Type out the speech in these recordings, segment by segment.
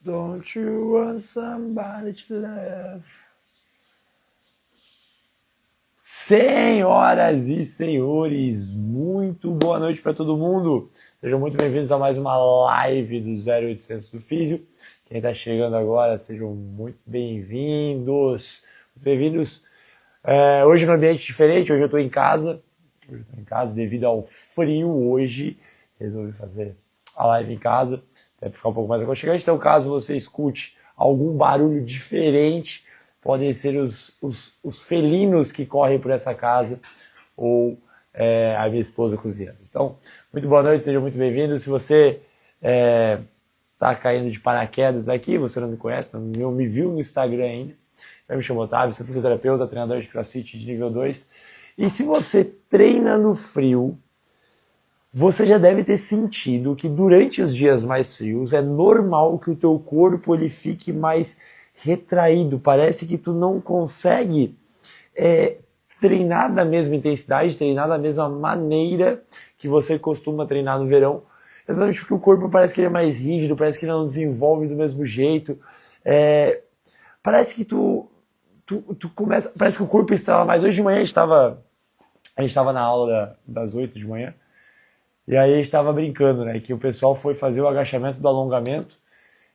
Don't you want somebody to love? Senhoras e senhores, muito boa noite para todo mundo. Sejam muito bem-vindos a mais uma live do 0800 do Físio. Quem está chegando agora, sejam muito bem-vindos. Bem-vindos. Hoje no ambiente diferente, hoje eu estou em casa. Hoje eu estou em casa devido ao frio hoje. Resolvi fazer a live em casa, até para ficar um pouco mais aconchegante. Então, caso você escute algum barulho diferente, podem ser os felinos que correm por essa casa ou a minha esposa cozinhando. Então, muito boa noite, sejam muito bem-vindos. Se você está caindo de paraquedas aqui, você não me conhece, não me viu no Instagram ainda, eu me chamo Otávio, sou fisioterapeuta, treinador de CrossFit de nível 2. E se você treina no frio, você já deve ter sentido que durante os dias mais frios é normal que o teu corpo ele fique mais retraído. Parece que tu não consegue treinar da mesma intensidade, treinar da mesma maneira que você costuma treinar no verão. Exatamente porque o corpo parece que ele é mais rígido, parece que ele não desenvolve do mesmo jeito. Parece que tu começa, parece que o corpo estava mais. Hoje de manhã a gente estava na aula das 8 de manhã. E aí a gente tava brincando, né? Que o pessoal foi fazer o agachamento do alongamento.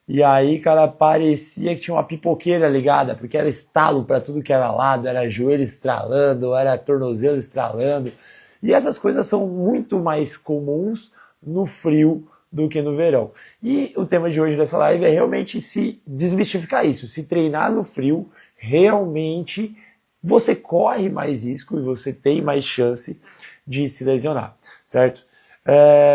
E aí, cara, parecia que tinha uma pipoqueira ligada, porque era estalo para tudo que era lado, era joelho estralando, era tornozelo estralando. E essas coisas são muito mais comuns no frio do que no verão. E o tema de hoje dessa live é realmente se desmistificar isso, se treinar no frio, realmente você corre mais risco e você tem mais chance de se lesionar, certo?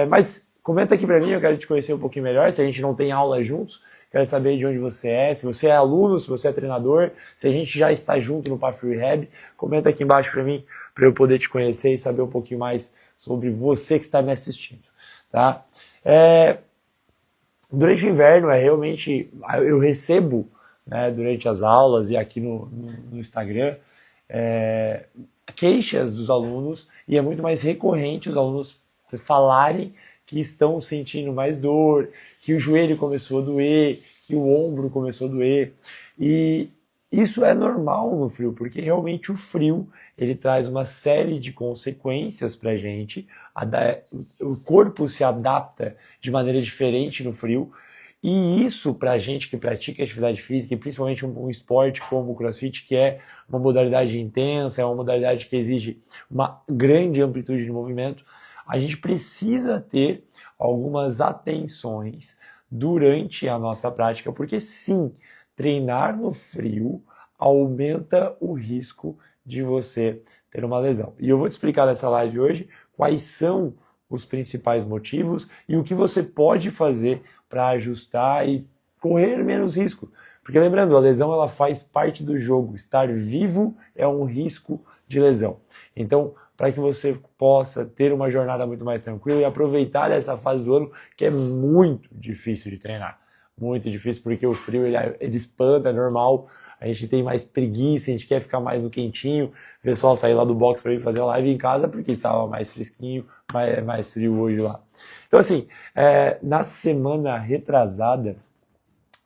Mas comenta aqui pra mim, eu quero te conhecer um pouquinho melhor, se a gente não tem aula juntos, quero saber de onde você é, se você é aluno, se você é treinador, se a gente já está junto no Path Rehab, comenta aqui embaixo pra mim, para eu poder te conhecer e saber um pouquinho mais sobre você que está me assistindo, tá? Durante o inverno, realmente, eu recebo, né, durante as aulas e aqui no Instagram, queixas dos alunos, e é muito mais recorrente os alunos falarem que estão sentindo mais dor, que o joelho começou a doer, que o ombro começou a doer. E isso é normal no frio, porque realmente o frio ele traz uma série de consequências para a gente. O corpo se adapta de maneira diferente no frio. E isso, para a gente que pratica atividade física, e principalmente um esporte como o CrossFit, que é uma modalidade intensa, é uma modalidade que exige uma grande amplitude de movimento, a gente precisa ter algumas atenções durante a nossa prática, porque sim, treinar no frio aumenta o risco de você ter uma lesão. E eu vou te explicar nessa live hoje quais são os principais motivos e o que você pode fazer para ajustar e correr menos risco. Porque lembrando, a lesão ela faz parte do jogo. Estar vivo é um risco de lesão. Então, para que você possa ter uma jornada muito mais tranquila e aproveitar essa fase do ano que é muito difícil de treinar. Muito difícil porque o frio ele espanta, é normal. A gente tem mais preguiça, a gente quer ficar mais no quentinho. O pessoal sair lá do box para ir fazer a live em casa porque estava mais fresquinho, mais frio hoje lá. Então assim, na semana retrasada,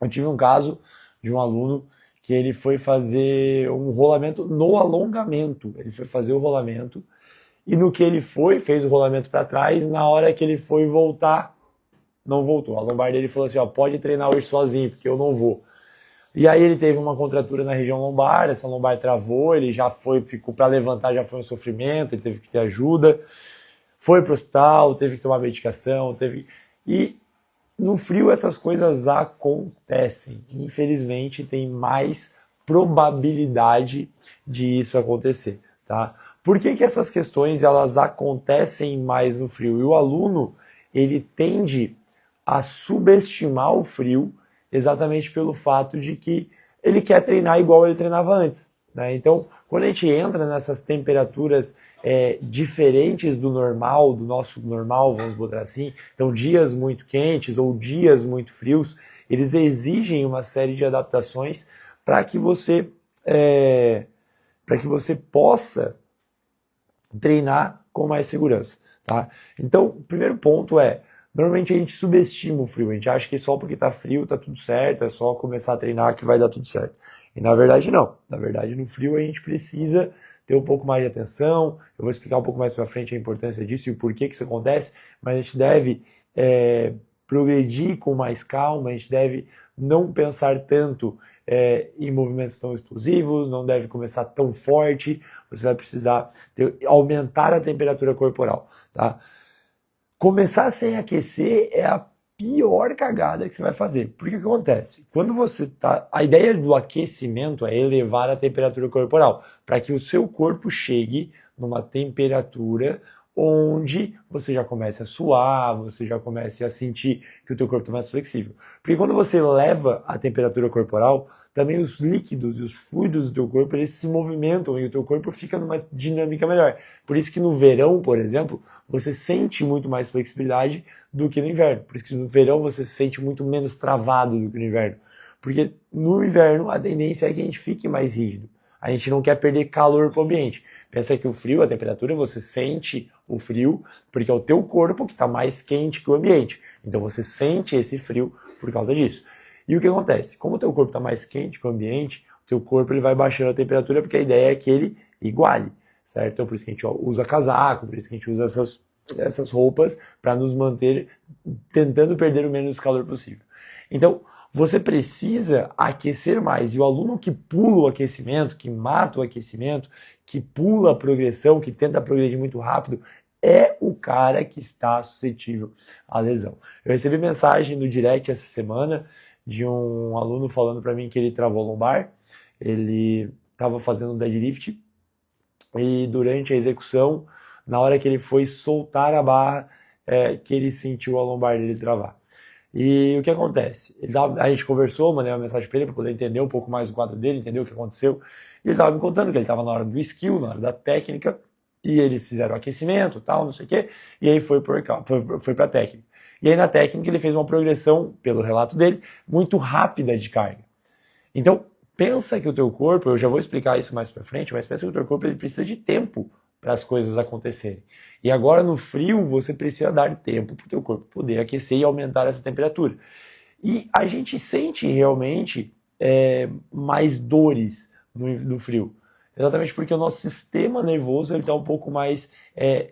eu tive um caso de um aluno que ele foi fazer um rolamento no alongamento. Ele foi fazer o rolamento e no que ele fez o rolamento para trás, na hora que ele foi voltar, não voltou. A lombar dele falou assim, ó, pode treinar hoje sozinho, porque eu não vou. E aí ele teve uma contratura na região lombar, essa lombar travou, ele já ficou para levantar, já foi um sofrimento, ele teve que ter ajuda, foi para o hospital, teve que tomar medicação, E no frio essas coisas acontecem. Infelizmente tem mais probabilidade de isso acontecer, tá? Por que essas questões elas acontecem mais no frio? E o aluno, ele tende a subestimar o frio exatamente pelo fato de que ele quer treinar igual ele treinava antes, né? Então, quando a gente entra nessas temperaturas diferentes do normal, do nosso normal, vamos botar assim, então dias muito quentes ou dias muito frios, eles exigem uma série de adaptações para que você possa treinar com mais segurança, tá? Então, o primeiro ponto Normalmente a gente subestima o frio, a gente acha que só porque tá frio tá tudo certo, é só começar a treinar que vai dar tudo certo. E na verdade não. Na verdade no frio a gente precisa ter um pouco mais de atenção. Eu vou explicar um pouco mais para frente a importância disso e o porquê que isso acontece, mas a gente deve progredir com mais calma, a gente deve não pensar tanto em movimentos tão explosivos, não deve começar tão forte, você vai precisar aumentar a temperatura corporal, tá? Começar sem aquecer é a pior cagada que você vai fazer. Porque o que acontece? Quando você tá. A ideia do aquecimento é elevar a temperatura corporal, para que o seu corpo chegue numa temperatura onde você já comece a suar, você já comece a sentir que o teu corpo está mais flexível. Porque quando você eleva a temperatura corporal, também os líquidos e os fluidos do teu corpo, eles se movimentam e o teu corpo fica numa dinâmica melhor. Por isso que no verão, por exemplo, você sente muito mais flexibilidade do que no inverno. Por isso que no verão você se sente muito menos travado do que no inverno. Porque no inverno a tendência é que a gente fique mais rígido. A gente não quer perder calor para o ambiente. Pensa que o frio, a temperatura, você sente o frio porque é o teu corpo que está mais quente que o ambiente. Então você sente esse frio por causa disso. E o que acontece? Como o teu corpo está mais quente que o ambiente, o teu corpo ele vai baixando a temperatura porque a ideia é que ele iguale, certo? Então por isso que a gente usa casaco, por isso que a gente usa essas roupas para nos manter tentando perder o menos calor possível. Então, você precisa aquecer mais. E o aluno que pula o aquecimento, que mata o aquecimento, que pula a progressão, que tenta progredir muito rápido, é o cara que está suscetível à lesão. Eu recebi mensagem no direct essa semana de um aluno falando para mim que ele travou a lombar, ele estava fazendo deadlift e durante a execução, na hora que ele foi soltar a barra, que ele sentiu a lombar dele travar. E o que acontece? A gente conversou, mandei uma mensagem para ele para poder entender um pouco mais o quadro dele, entender o que aconteceu. E ele estava me contando que ele estava na hora do skill, na hora da técnica, e eles fizeram o aquecimento, tal, não sei o quê, e aí foi para a técnica. E aí na técnica ele fez uma progressão, pelo relato dele, muito rápida de carga. Então, pensa que o teu corpo, eu já vou explicar isso mais para frente, mas pensa que o teu corpo ele precisa de tempo para as coisas acontecerem. E agora no frio você precisa dar tempo para o teu corpo poder aquecer e aumentar essa temperatura. E a gente sente realmente mais dores no frio. Exatamente porque o nosso sistema nervoso está um pouco mais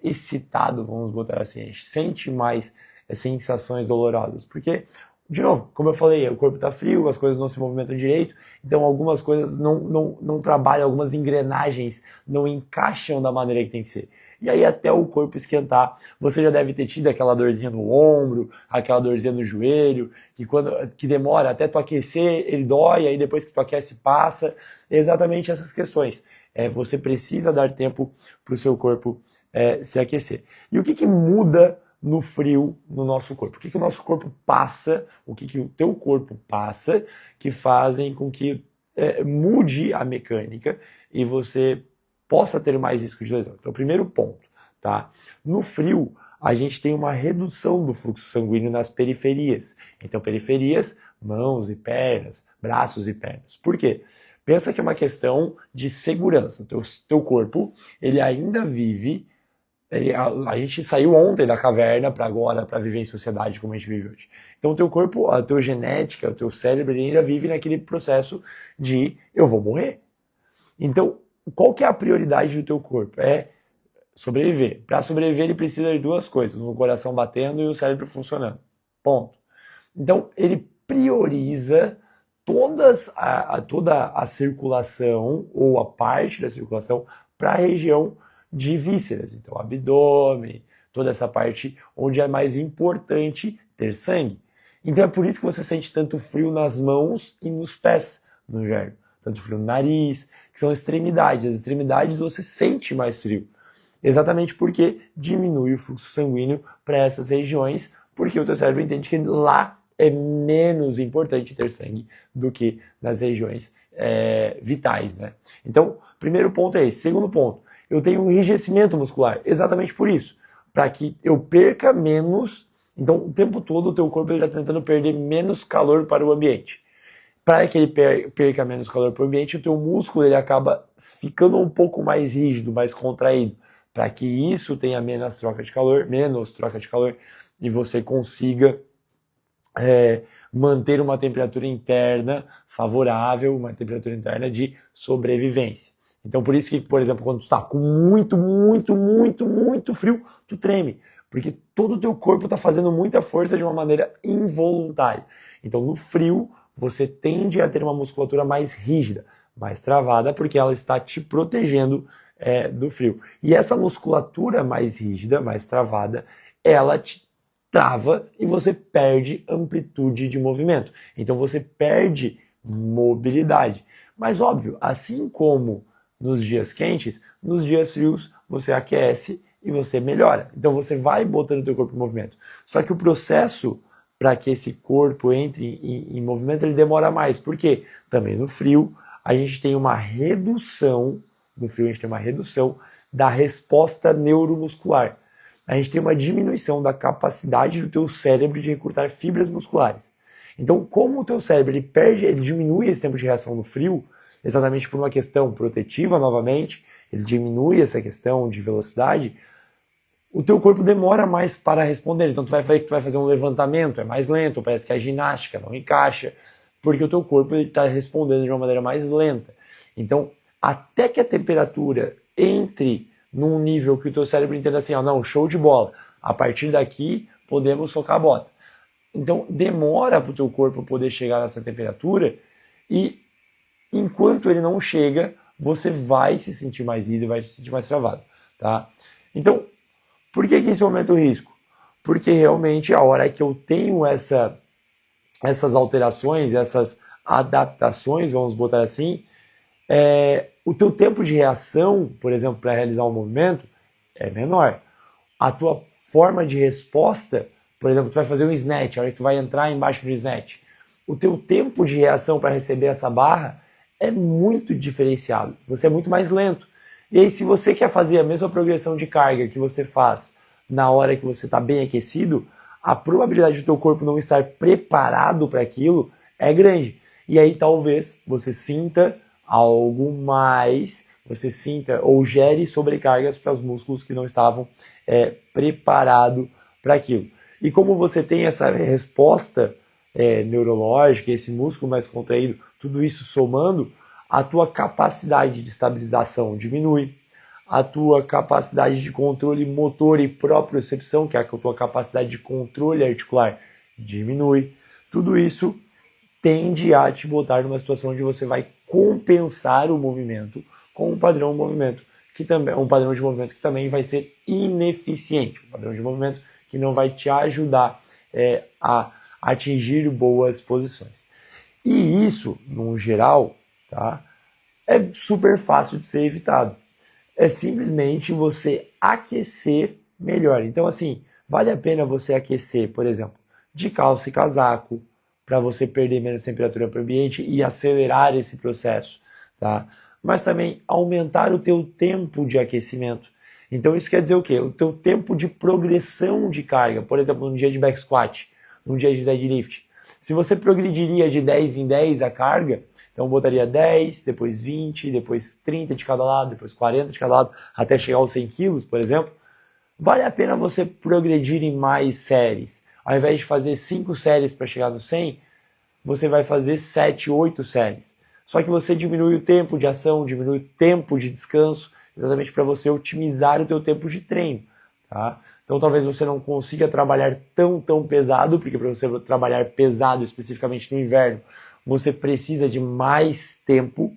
excitado, vamos botar assim. A gente sente mais sensações dolorosas. Porque, de novo, como eu falei, o corpo está frio, as coisas não se movimentam direito, então algumas coisas não trabalham, algumas engrenagens não encaixam da maneira que tem que ser. E aí até o corpo esquentar, você já deve ter tido aquela dorzinha no ombro, aquela dorzinha no joelho, que demora até tu aquecer, ele dói, aí depois que tu aquece passa. Exatamente essas questões. Você precisa dar tempo para o seu corpo se aquecer. E o que muda no frio no nosso corpo? O que o nosso corpo passa, o que o teu corpo passa, que fazem com que mude a mecânica e você possa ter mais risco de lesão. Então, primeiro ponto, tá? No frio, a gente tem uma redução do fluxo sanguíneo nas periferias. Então, periferias, mãos e pernas, braços e pernas. Por quê? Pensa que é uma questão de segurança. Teu corpo, ele ainda vive. A gente saiu ontem da caverna para agora, para viver em sociedade como a gente vive hoje. Então, o teu corpo, a tua genética, o teu cérebro, ele ainda vive naquele processo de eu vou morrer. Então, qual que é a prioridade do teu corpo? É sobreviver. Para sobreviver, ele precisa de duas coisas: o coração batendo e o cérebro funcionando. Ponto. Então, ele prioriza toda a circulação, ou a parte da circulação, para a região de vísceras. Então, abdômen, toda essa parte onde é mais importante ter sangue. Então, é por isso que você sente tanto frio nas mãos e nos pés no inverno. Tanto frio no nariz, que são extremidades. As extremidades você sente mais frio. Exatamente porque diminui o fluxo sanguíneo para essas regiões, porque o teu cérebro entende que lá é menos importante ter sangue do que nas regiões vitais, né? Então, primeiro ponto é esse. Segundo ponto, eu tenho um enrijecimento muscular, exatamente por isso, para que eu perca menos. Então, o tempo todo o teu corpo está tentando perder menos calor para o ambiente. Para que ele perca menos calor para o ambiente, o teu músculo ele acaba ficando um pouco mais rígido, mais contraído, para que isso tenha menos troca de calor, e você consiga manter uma temperatura interna favorável, uma temperatura interna de sobrevivência. Então, por isso que, por exemplo, quando tu está com muito frio, tu treme, porque todo o teu corpo está fazendo muita força de uma maneira involuntária. Então, no frio, você tende a ter uma musculatura mais rígida, mais travada, porque ela está te protegendo do frio. E essa musculatura mais rígida, mais travada, ela te trava e você perde amplitude de movimento. Então você perde mobilidade. Mas óbvio, assim como nos dias quentes, nos dias frios você aquece e você melhora. Então você vai botando o teu corpo em movimento. Só que o processo para que esse corpo entre em movimento ele demora mais. Por quê? Também no frio a gente tem uma redução, no frio a gente tem uma redução da resposta neuromuscular. A gente tem uma diminuição da capacidade do teu cérebro de recrutar fibras musculares. Então, como o teu cérebro ele diminui esse tempo de reação no frio, exatamente por uma questão protetiva novamente, ele diminui essa questão de velocidade, o teu corpo demora mais para responder. Então, tu vai fazer um levantamento, é mais lento, parece que a ginástica não encaixa, porque o teu corpo está respondendo de uma maneira mais lenta. Então, até que a temperatura entre num nível que o teu cérebro entenda assim, não, show de bola, a partir daqui podemos socar a bota. Então demora para o teu corpo poder chegar nessa temperatura e enquanto ele não chega, você vai se sentir mais rígido, vai se sentir mais travado, tá? Então, por que esse aumenta o risco? Porque realmente a hora que eu tenho essas alterações, essas adaptações, vamos botar assim, o teu tempo de reação, por exemplo, para realizar um movimento, é menor. A tua forma de resposta, por exemplo, tu vai fazer um snatch, a hora que tu vai entrar embaixo do snatch, o teu tempo de reação para receber essa barra é muito diferenciado. Você é muito mais lento. E aí, se você quer fazer a mesma progressão de carga que você faz na hora que você está bem aquecido, a probabilidade do teu corpo não estar preparado para aquilo é grande. E aí, talvez, você sinta algo mais, você sinta ou gere sobrecargas para os músculos que não estavam preparados para aquilo. E como você tem essa resposta neurológica, esse músculo mais contraído, tudo isso somando, a tua capacidade de estabilização diminui, a tua capacidade de controle motor e propriocepção, que é a tua capacidade de controle articular, diminui. Tudo isso tende a te botar numa situação onde você vai compensar o movimento com um padrão de movimento que também vai ser ineficiente, um padrão de movimento que não vai te ajudar a atingir boas posições. E isso, no geral, tá, é super fácil de ser evitado. É simplesmente você aquecer melhor. Então, assim, vale a pena você aquecer, por exemplo, de calça e casaco, para você perder menos temperatura para o ambiente e acelerar esse processo, tá? Mas também aumentar o teu tempo de aquecimento. Então isso quer dizer o quê? O teu tempo de progressão de carga, por exemplo, num dia de back squat, num dia de deadlift. Se você progrediria de 10 em 10 a carga, então botaria 10, depois 20, depois 30 de cada lado, depois 40 de cada lado, até chegar aos 100 quilos, por exemplo, vale a pena você progredir em mais séries. Ao invés de fazer 5 séries para chegar no 100, você vai fazer 7, 8 séries. Só que você diminui o tempo de ação, diminui o tempo de descanso, exatamente para você otimizar o teu tempo de treino. Tá? Então talvez você não consiga trabalhar tão pesado, porque para você trabalhar pesado, especificamente no inverno, você precisa de mais tempo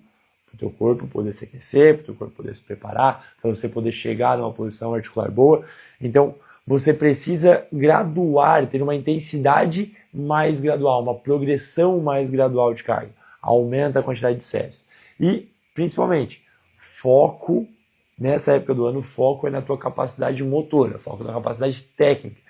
para o teu corpo poder se aquecer, para o teu corpo poder se preparar, para você poder chegar numa posição articular boa. Então, você precisa graduar, ter uma intensidade mais gradual, uma progressão mais gradual de carga. Aumenta a quantidade de séries. E, principalmente, foco, nessa época do ano, foco é na tua capacidade motora, foco na capacidade técnica.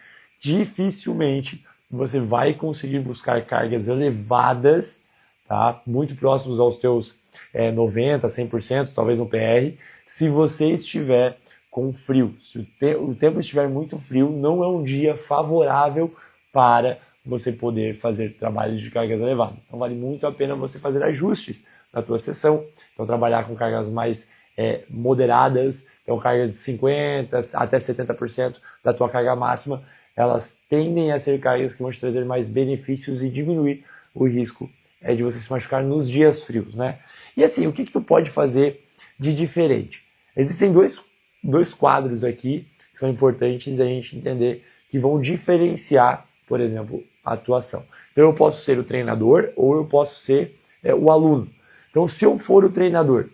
Dificilmente você vai conseguir buscar cargas elevadas, tá? Muito próximos aos teus 90%, 100%, talvez no PR, se você estiver com frio. Se o tempo estiver muito frio, não é um dia favorável para você poder fazer trabalhos de cargas elevadas. Então vale muito a pena você fazer ajustes na tua sessão. Então trabalhar com cargas mais moderadas, então carga de 50% até 70% da tua carga máxima, elas tendem a ser cargas que vão te trazer mais benefícios e diminuir o risco de você se machucar nos dias frios, né? E assim, o que tu pode fazer de diferente? Existem dois quadros aqui que são importantes a gente entender, que vão diferenciar, por exemplo, a atuação. Então eu posso ser o treinador ou eu posso ser o aluno. Então se eu for o treinador,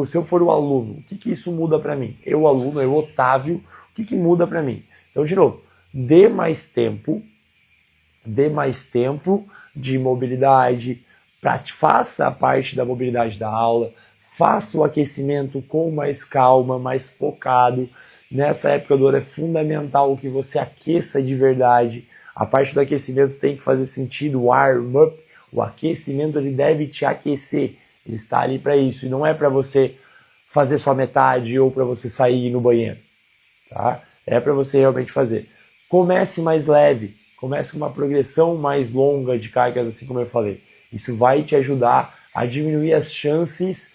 se eu for o aluno, o que isso muda para mim? Eu, aluno, eu, Otávio, o que muda para mim? Então, de novo, dê mais tempo de mobilidade, faça a parte da mobilidade da aula, faça o aquecimento com mais calma, mais focado. Nessa época do ano é fundamental que você aqueça de verdade. A parte do aquecimento tem que fazer sentido, o warm-up, o aquecimento ele deve te aquecer, ele está ali para isso, e não é para você fazer só metade ou para você sair no banheiro, tá? É para você realmente fazer. Comece mais leve, comece com uma progressão mais longa de cargas, assim como eu falei. Isso vai te ajudar a diminuir as chances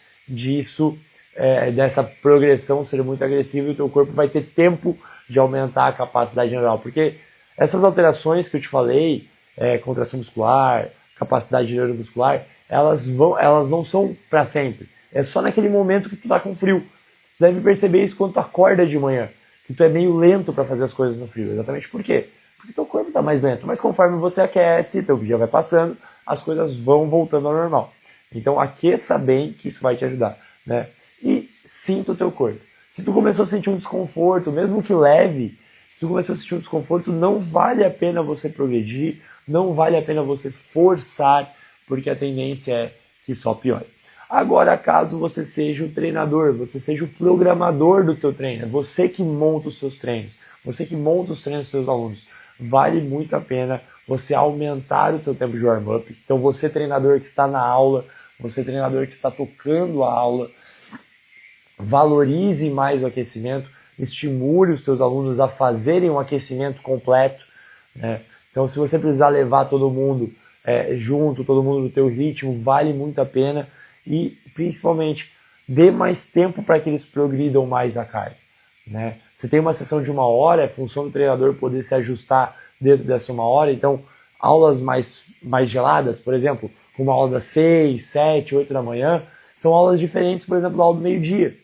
dessa progressão ser muito agressiva, e o teu corpo vai ter tempo de aumentar a capacidade neural. Porque essas alterações que eu te falei, contração muscular, capacidade neuromuscular, elas não são para sempre. É só naquele momento que tu tá com frio. Tu deve perceber isso quando tu acorda de manhã, que tu é meio lento para fazer as coisas no frio. Exatamente por quê? Porque teu corpo tá mais lento. Mas conforme você aquece, teu dia vai passando, as coisas vão voltando ao normal. Então aqueça bem, que isso vai te ajudar, né? E sinta o teu corpo. Se tu começou a sentir um desconforto, mesmo que leve, se tu começou a sentir um desconforto, não vale a pena você progredir, não vale a pena você forçar, porque a tendência é que só piore. Agora, caso você seja o treinador, você seja o programador do teu treino, é você que monta os seus treinos, você que monta os treinos dos seus alunos, vale muito a pena você aumentar o teu tempo de warm-up. Então você, treinador que está na aula, você, treinador que está tocando a aula, valorize mais o aquecimento, estimule os teus alunos a fazerem um aquecimento completo, né? Então se você precisar levar todo mundo junto, todo mundo no teu ritmo, vale muito a pena. E principalmente dê mais tempo para que eles progridam mais a carga, né? Você tem uma sessão de 1 hora, é função do treinador poder se ajustar dentro dessa 1 hora. Então aulas mais geladas, por exemplo, como a aula das 6, 7, 8 da manhã, são aulas diferentes, por exemplo, da aula do meio-dia.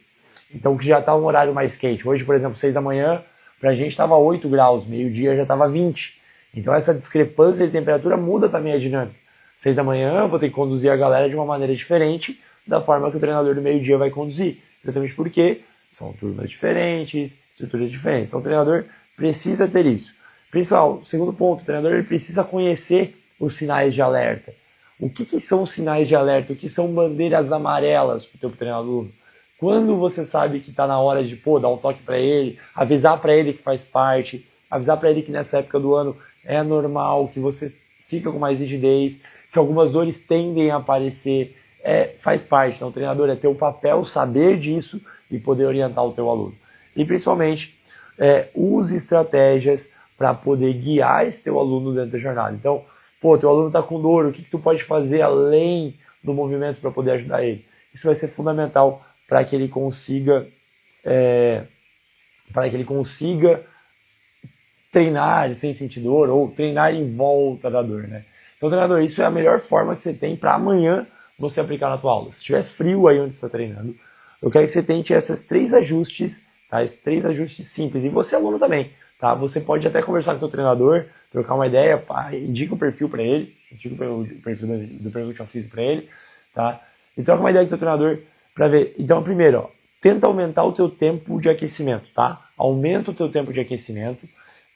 Então que já está um horário mais quente. Hoje, por exemplo, 6 da manhã, para a gente estava 8 graus, meio-dia já estava 20. Então essa discrepância de temperatura muda também a dinâmica. 6 da manhã eu vou ter que conduzir a galera de uma maneira diferente da forma que o treinador do meio-dia vai conduzir. Exatamente porque são turmas diferentes, estruturas diferentes. Então o treinador precisa ter isso. Pessoal, segundo ponto, o treinador ele precisa conhecer os sinais de alerta. O que são os sinais de alerta? O que são bandeiras amarelas para o teu treinador? Quando você sabe que está na hora de dar um toque para ele, avisar para ele que faz parte, avisar para ele que nessa época do ano é normal, que você fica com mais rigidez, que algumas dores tendem a aparecer, faz parte. Então o treinador é ter o papel, saber disso e poder orientar o teu aluno. E principalmente, use estratégias para poder guiar esse teu aluno dentro da jornada. Então, teu aluno está com dor, o que tu pode fazer além do movimento para poder ajudar ele? Isso vai ser fundamental para que ele consiga treinar sem sentir dor ou treinar em volta da dor, né? Então, treinador, isso é a melhor forma que você tem para amanhã você aplicar na tua aula. Se tiver frio aí onde você está treinando, eu quero que você tente esses 3 ajustes, tá? Esses 3 ajustes simples. E você, aluno, também, tá? Você pode até conversar com o teu treinador, trocar uma ideia, indica o perfil para ele, indica o perfil do Pergunte ao Físico para ele, tá? E troca uma ideia com o teu treinador para ver. Então, primeiro, tenta aumentar o teu tempo de aquecimento, tá? Aumenta o teu tempo de aquecimento,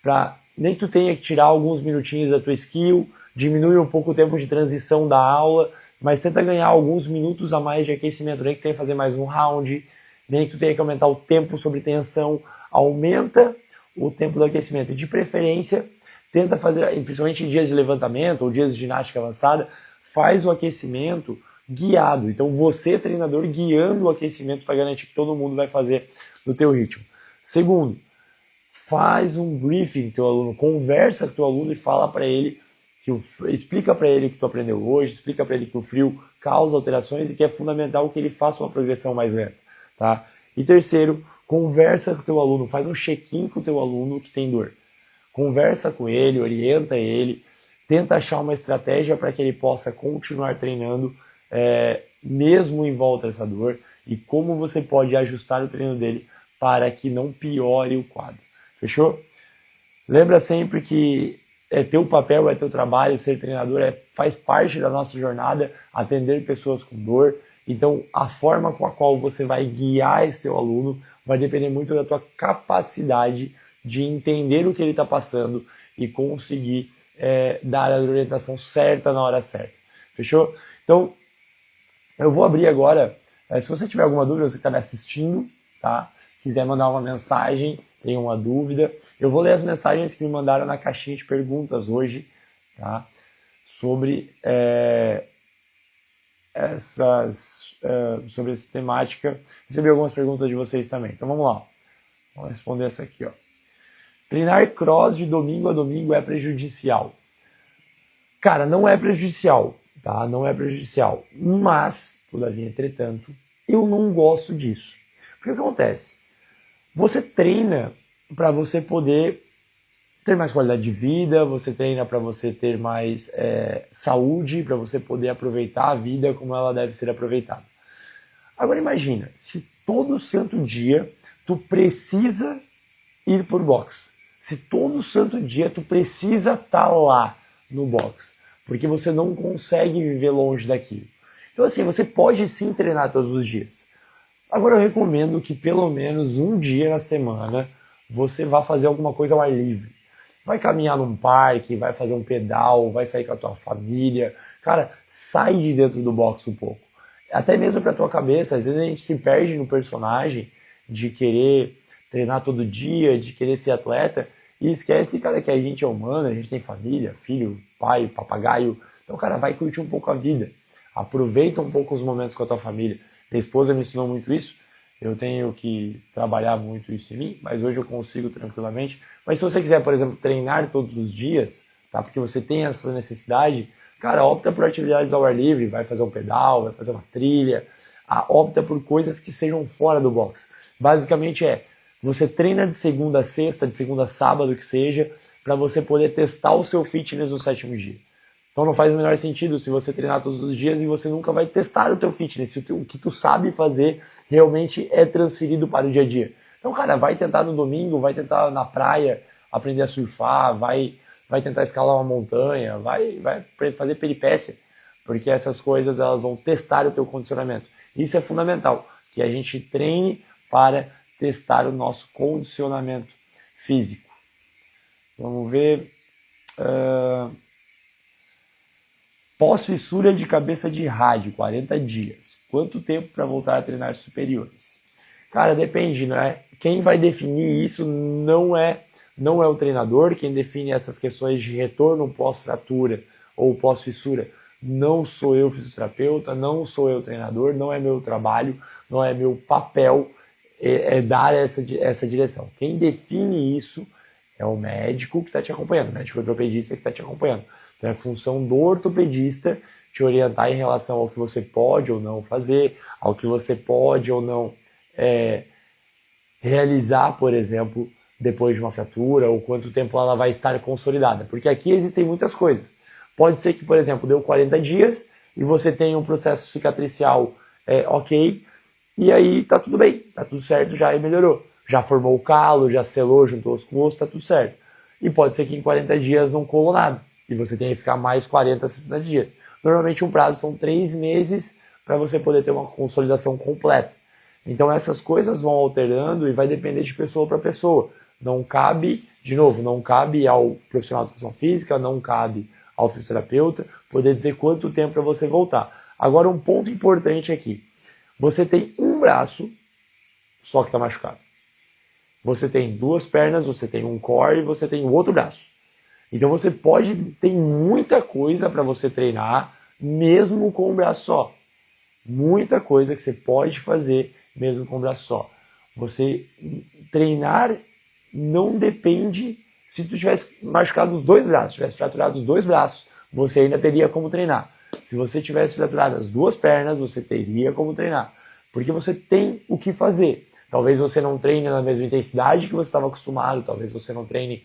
para nem que tu tenha que tirar alguns minutinhos da tua skill, diminui um pouco o tempo de transição da aula, mas tenta ganhar alguns minutos a mais de aquecimento, nem que tu tenha que fazer mais um round, nem que tu tenha que aumentar o tempo sobre tensão, aumenta o tempo do aquecimento. E de preferência, tenta fazer, principalmente em dias de levantamento ou dias de ginástica avançada, faz o aquecimento guiado. Então você, treinador, guiando o aquecimento para garantir que todo mundo vai fazer no teu ritmo. Segundo, faz um briefing com teu aluno, conversa com teu aluno e fala para ele, explica para ele o que tu aprendeu hoje, explica para ele que o frio causa alterações e que é fundamental que ele faça uma progressão mais lenta, tá? E terceiro, conversa com teu aluno, faz um check-in com teu aluno que tem dor. conversa com ele, orienta ele, tenta achar uma estratégia para que ele possa continuar treinando mesmo em volta dessa dor e como você pode ajustar o treino dele para que não piore o quadro. Fechou? Lembra sempre que é teu papel, é teu trabalho, ser treinador faz parte da nossa jornada, atender pessoas com dor. Então, a forma com a qual você vai guiar esse teu aluno vai depender muito da tua capacidade de entender o que ele está passando e conseguir dar a orientação certa na hora certa. Fechou? Então, eu vou abrir agora. Se você tiver alguma dúvida, você que está me assistindo, tá? Quiser mandar uma mensagem, tem uma dúvida, eu vou ler as mensagens que me mandaram na caixinha de perguntas hoje, tá? Sobre sobre essa temática. Recebi algumas perguntas de vocês também. Então vamos lá. Vamos responder essa aqui, ó. Treinar cross de domingo a domingo é prejudicial? Cara, não é prejudicial, tá? Não é prejudicial. Mas, todavia, entretanto, eu não gosto disso. Porque o que acontece? Você treina para você poder ter mais qualidade de vida, você treina para você ter mais saúde, para você poder aproveitar a vida como ela deve ser aproveitada. Agora imagina, se todo santo dia tu precisa ir por boxe, se todo santo dia tu precisa estar lá no boxe, porque você não consegue viver longe daquilo. Então assim, você pode sim treinar todos os dias. Agora eu recomendo que pelo menos um dia na semana você vá fazer alguma coisa ao ar livre. Vai caminhar num parque, vai fazer um pedal, vai sair com a tua família. Cara, sai de dentro do box um pouco. Até mesmo pra tua cabeça, às vezes a gente se perde no personagem de querer treinar todo dia, de querer ser atleta e esquece, cara, que a gente é humano, a gente tem família, filho, pai, papagaio. Então, cara, vai curtir um pouco a vida. Aproveita um pouco os momentos com a tua família. Minha esposa me ensinou muito isso. Eu tenho que trabalhar muito isso em mim, mas hoje eu consigo tranquilamente. Mas se você quiser, por exemplo, treinar todos os dias, tá? Porque você tem essa necessidade, cara, opta por atividades ao ar livre, vai fazer um pedal, vai fazer uma trilha, opta por coisas que sejam fora do box. Basicamente você treina de segunda a sexta, de segunda a sábado, que seja, para você poder testar o seu fitness no 7º dia. Então não faz o menor sentido se você treinar todos os dias e você nunca vai testar o teu fitness, se o que tu sabe fazer realmente é transferido para o dia a dia. Então, cara, vai tentar no domingo, vai tentar na praia aprender a surfar, vai tentar escalar uma montanha, vai fazer peripécia, porque essas coisas elas vão testar o teu condicionamento. Isso é fundamental, que a gente treine para testar o nosso condicionamento físico. Vamos ver... Pós-fissura de cabeça de rádio, 40 dias. Quanto tempo para voltar a treinar superiores? Cara, depende, né? Quem vai definir isso não é o treinador. Quem define essas questões de retorno pós-fratura ou pós-fissura não sou eu, fisioterapeuta, não sou eu, treinador, não é meu trabalho, não é meu papel dar essa direção. Quem define isso é o médico que está te acompanhando, o médico ortopedista que está te acompanhando. Então é função do ortopedista te orientar em relação ao que você pode ou não fazer, ao que você pode ou não realizar, por exemplo, depois de uma fratura, ou quanto tempo ela vai estar consolidada. Porque aqui existem muitas coisas. Pode ser que, por exemplo, deu 40 dias e você tem um processo cicatricial ok, e aí tá tudo bem, tá tudo certo, já melhorou. Já formou o calo, já selou, juntou os ossos, tá tudo certo. E pode ser que em 40 dias não colou nada, e você tenha que ficar mais 40, 60 dias. Normalmente um prazo são 3 meses para você poder ter uma consolidação completa. Então essas coisas vão alterando e vai depender de pessoa para pessoa. Não cabe, de novo, não cabe ao profissional de educação física, não cabe ao fisioterapeuta poder dizer quanto tempo para você voltar. Agora um ponto importante aqui. Você tem um braço só que está machucado. Você tem 2 pernas, você tem um core e você tem o outro braço. Então você pode ter muita coisa para você treinar mesmo com um braço só. Muita coisa que você pode fazer mesmo com um braço só. Você treinar não depende... Se tu tivesse machucado os 2 braços, tivesse fraturado os 2 braços, você ainda teria como treinar. Se você tivesse fraturado as 2 pernas, você teria como treinar. Porque você tem o que fazer. Talvez você não treine na mesma intensidade que você estava acostumado, talvez você não treine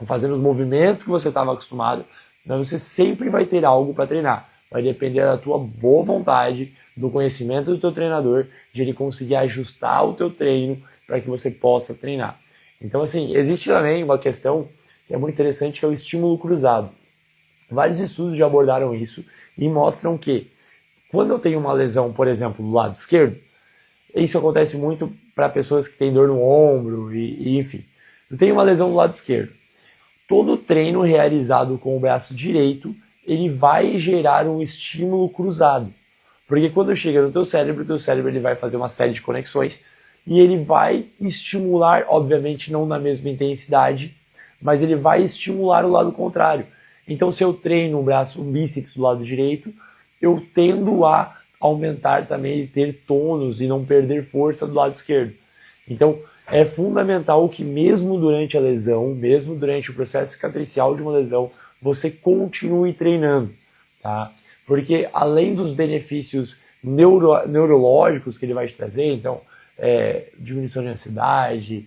fazendo os movimentos que você estava acostumado, mas você sempre vai ter algo para treinar. Vai depender da tua boa vontade, do conhecimento do teu treinador, de ele conseguir ajustar o teu treino para que você possa treinar. Então, assim, existe também uma questão que é muito interessante, que é o estímulo cruzado. Vários estudos já abordaram isso e mostram que quando eu tenho uma lesão, por exemplo, do lado esquerdo, isso acontece muito para pessoas que têm dor no ombro enfim. Eu tenho uma lesão do lado esquerdo. Todo treino realizado com o braço direito, ele vai gerar um estímulo cruzado. Porque quando chega no teu cérebro ele vai fazer uma série de conexões e ele vai estimular, obviamente não na mesma intensidade, mas ele vai estimular o lado contrário. Então, se eu treino um bíceps do lado direito, eu tendo a aumentar também e ter tônus e não perder força do lado esquerdo. Então, é fundamental que mesmo durante a lesão, mesmo durante o processo cicatricial de uma lesão, você continue treinando, tá? Porque além dos benefícios neurológicos que ele vai te trazer, então, diminuição de ansiedade,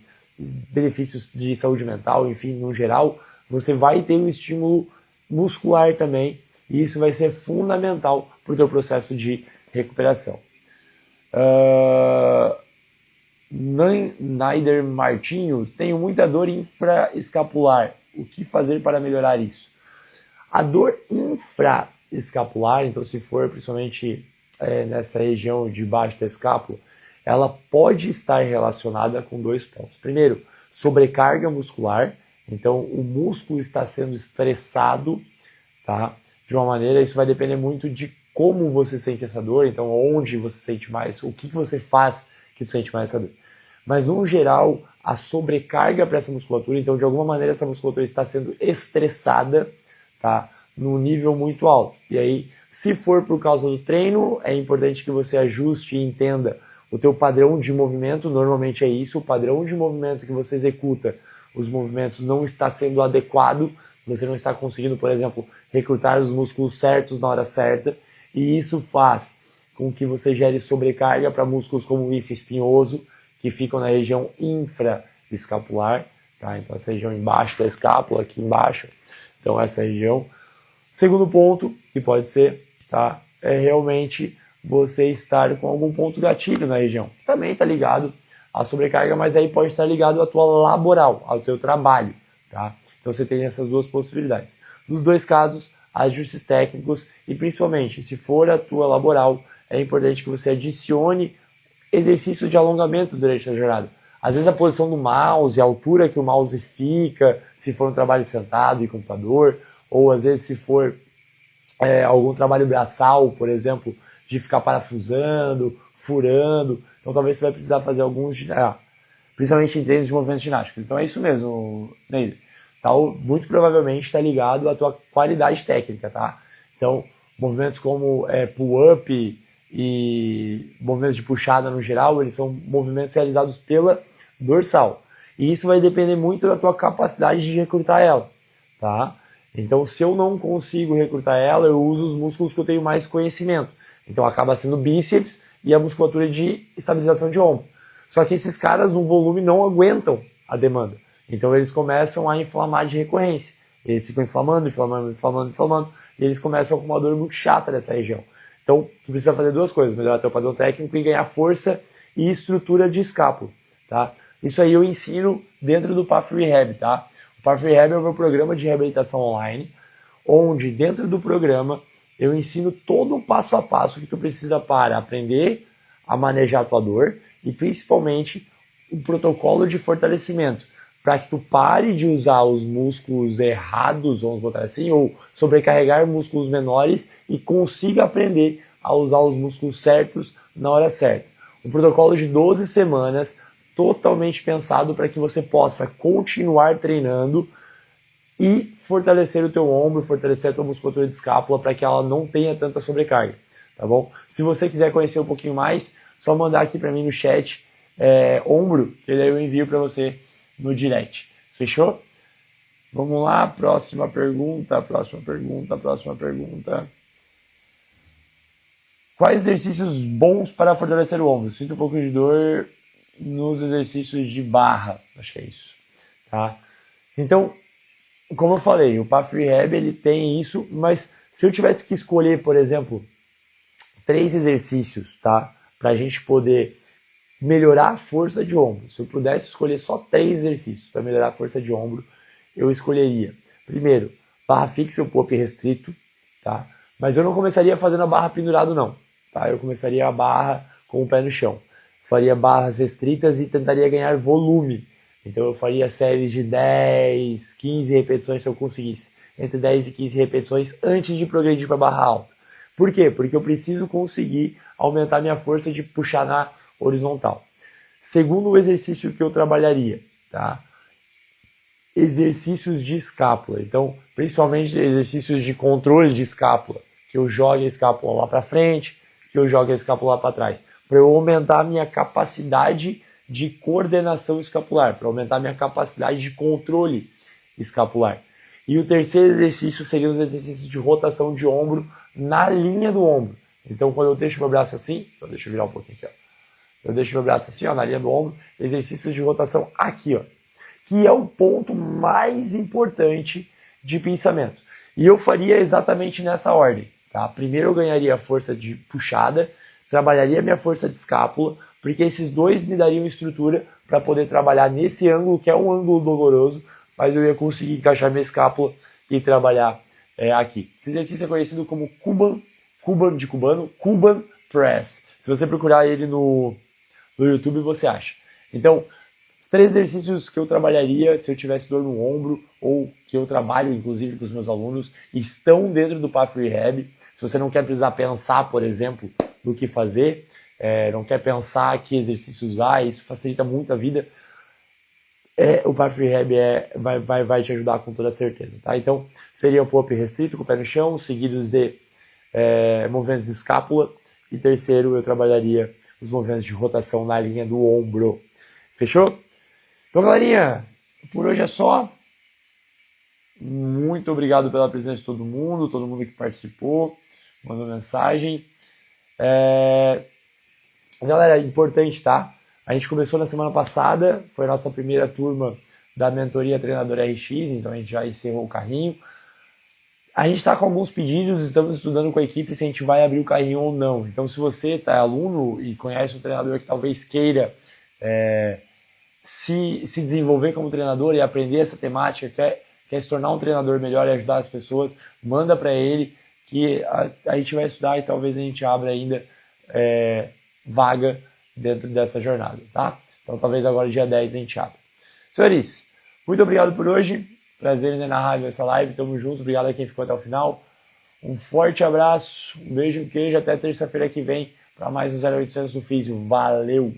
benefícios de saúde mental, enfim, no geral, você vai ter um estímulo muscular também, e isso vai ser fundamental para o teu processo de recuperação. Naider Martinho, tenho muita dor infraescapular. O que fazer para melhorar isso? A dor infraescapular, então se for principalmente nessa região de baixo da escápula, ela pode estar relacionada com 2 pontos. Primeiro, sobrecarga muscular, então o músculo está sendo estressado, tá? De uma maneira, isso vai depender muito de como você sente essa dor, então onde você sente mais, o que você faz que você sente mais essa dor. Mas no geral, a sobrecarga para essa musculatura, então de alguma maneira essa musculatura está sendo estressada, tá? Num nível muito alto. E aí, se for por causa do treino, é importante que você ajuste e entenda o teu padrão de movimento, normalmente é isso, o padrão de movimento que você executa, os movimentos não está sendo adequado, você não está conseguindo, por exemplo, recrutar os músculos certos na hora certa, e isso faz com que você gere sobrecarga para músculos como o hífen espinhoso, que ficam na região infraescapular, tá? Então essa região embaixo da escápula, aqui embaixo, então essa região. Segundo ponto, que pode ser, tá? É realmente você estar com algum ponto gatilho na região. Também está ligado à sobrecarga, mas aí pode estar ligado à tua laboral, ao teu trabalho, tá? Então você tem essas 2 possibilidades. Nos 2 casos, ajustes técnicos e principalmente, se for a tua laboral, é importante que você adicione exercícios de alongamento durante a jornada. Às vezes a posição do mouse, a altura que o mouse fica, se for um trabalho sentado e computador, ou às vezes se for algum trabalho braçal, por exemplo, de ficar parafusando, furando. Então talvez você vai precisar fazer alguns, principalmente em treinos de movimentos ginásticos. Então é isso mesmo, Neide. Muito provavelmente está ligado à tua qualidade técnica, tá? Então, movimentos como pull-up e movimentos de puxada no geral, eles são movimentos realizados pela dorsal. E isso vai depender muito da tua capacidade de recrutar ela, tá? Então, se eu não consigo recrutar ela, eu uso os músculos que eu tenho mais conhecimento. Então, acaba sendo bíceps e a musculatura de estabilização de ombro. Só que esses caras, no volume, não aguentam a demanda. Então, eles começam a inflamar de recorrência. Eles ficam inflamando, e eles começam com uma dor muito chata nessa região. Então, tu precisa fazer 2 coisas, melhorar teu padrão técnico e ganhar força e estrutura de escápula, tá? Isso aí eu ensino dentro do Path Rehab, tá? O Path Rehab é o meu programa de reabilitação online, onde dentro do programa eu ensino todo o passo a passo que tu precisa para aprender a manejar a tua dor e principalmente o protocolo de fortalecimento, para que tu pare de usar os músculos errados, vamos botar assim, ou sobrecarregar músculos menores e consiga aprender a usar os músculos certos na hora certa. Um protocolo de 12 semanas, totalmente pensado para que você possa continuar treinando e fortalecer o teu ombro, fortalecer a tua musculatura de escápula para que ela não tenha tanta sobrecarga, tá bom? Se você quiser conhecer um pouquinho mais, só mandar aqui para mim no chat ombro, que daí eu envio para você no direct. Fechou? Vamos lá, próxima pergunta. Quais exercícios bons para fortalecer o ombro? Sinto um pouco de dor nos exercícios de barra. Acho que é isso. Tá? Então, como eu falei, o Path Rehab ele tem isso, mas se eu tivesse que escolher, por exemplo, 3 exercícios, tá? Para a gente poder melhorar a força de ombro. Se eu pudesse escolher só 3 exercícios para melhorar a força de ombro, eu escolheria, primeiro, barra fixa ou pop restrito, tá? Mas eu não começaria fazendo a barra pendurado não, tá? Eu começaria a barra com o pé no chão. Faria barras restritas e tentaria ganhar volume. Então eu faria séries de 10, 15 repetições se eu conseguisse. Entre 10 e 15 repetições antes de progredir para barra alta. Por quê? Porque eu preciso conseguir aumentar minha força de puxar na horizontal. Segundo exercício que eu trabalharia, tá? Exercícios de escápula. Então, principalmente exercícios de controle de escápula, que eu jogue a escápula lá para frente, que eu jogue a escápula lá para trás, para eu aumentar a minha capacidade de coordenação escapular, para aumentar a minha capacidade de controle escapular. E o terceiro exercício seria os exercícios de rotação de ombro na linha do ombro. Então, quando eu deixo meu braço assim, então deixa eu virar um pouquinho aqui, ó. Eu deixo meu braço assim, ó, na linha do ombro, exercícios de rotação aqui, ó, que é o ponto mais importante de pensamento. E eu faria exatamente nessa ordem, tá? Primeiro eu ganharia a força de puxada, trabalharia minha força de escápula, porque esses dois me dariam estrutura para poder trabalhar nesse ângulo, que é um ângulo doloroso, mas eu ia conseguir encaixar minha escápula e trabalhar aqui. Esse exercício é conhecido como Cuban Press. Se você procurar ele no YouTube, você acha. Então, os 3 exercícios que eu trabalharia se eu tivesse dor no ombro, ou que eu trabalho, inclusive, com os meus alunos, estão dentro do Path Rehab. Se você não quer precisar pensar, por exemplo, do que fazer, não quer pensar que exercícios usar, isso facilita muito a vida, o Path Rehab vai te ajudar com toda certeza, tá? Então, seria o pull-up restrito com o pé no chão, seguidos de movimentos de escápula, e terceiro, eu trabalharia os movimentos de rotação na linha do ombro. Fechou? Então, galerinha, por hoje é só. Muito obrigado pela presença de todo mundo que participou, mandou mensagem. Galera, importante, tá? A gente começou na semana passada, foi a nossa primeira turma da mentoria Treinador RX, então a gente já encerrou o carrinho. A gente está com alguns pedidos, estamos estudando com a equipe se a gente vai abrir o carrinho ou não. Então, se você está aluno e conhece um treinador que talvez queira se desenvolver como treinador e aprender essa temática, quer se tornar um treinador melhor e ajudar as pessoas, manda para ele que a gente vai estudar e talvez a gente abra ainda vaga dentro dessa jornada, tá? Então, talvez agora dia 10 a gente abra. Senhores, muito obrigado por hoje. Prazer em narrar essa live. Tamo junto. Obrigado a quem ficou até o final. Um forte abraço, um beijo, um queijo. Até terça-feira que vem para mais um 0800 do Físio. Valeu!